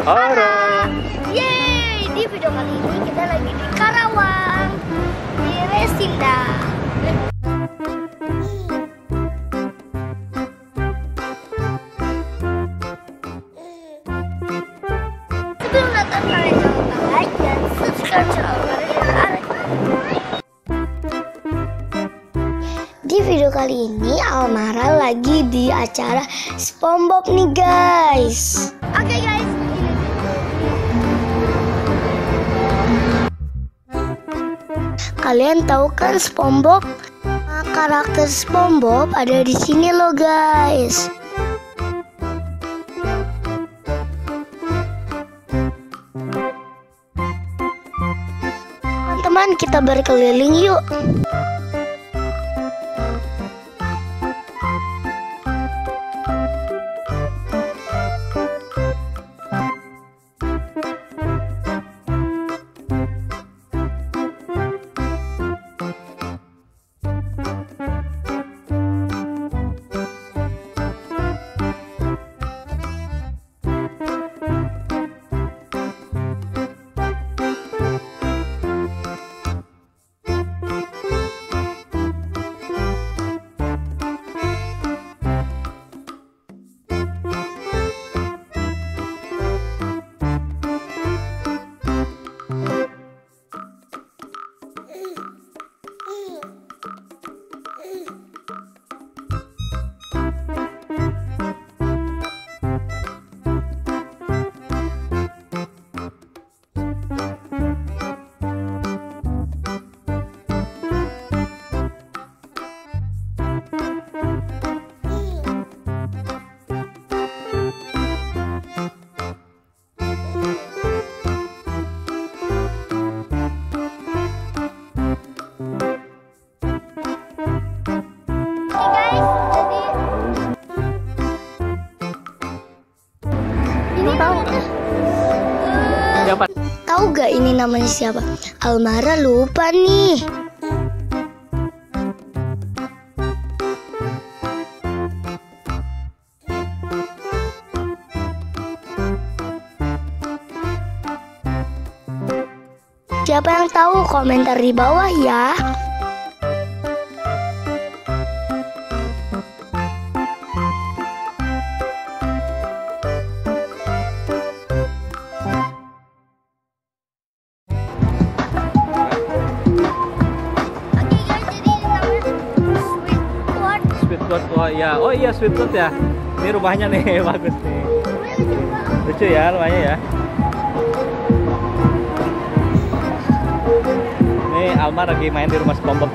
orang. Yeay, di video kali ini kita lagi di Karawang, di Resinda. Sebelum nonton, kalian jangan lupa like dan subscribe channel kalian. Di video kali ini Almara lagi di acara SpongeBob nih guys. Oke guys, kalian tahu kan SpongeBob? Karakter SpongeBob ada di sini loh guys. Teman-teman, kita berkeliling yuk. Tahu gak ini namanya siapa? Almara lupa nih. Siapa yang tahu, komentar di bawah ya. Oh iya, Sweetwood ya. Ini rumahnya nih, bagus nih. Lucu ya rumahnya ya. Ini Alma lagi main di rumah SpongeBob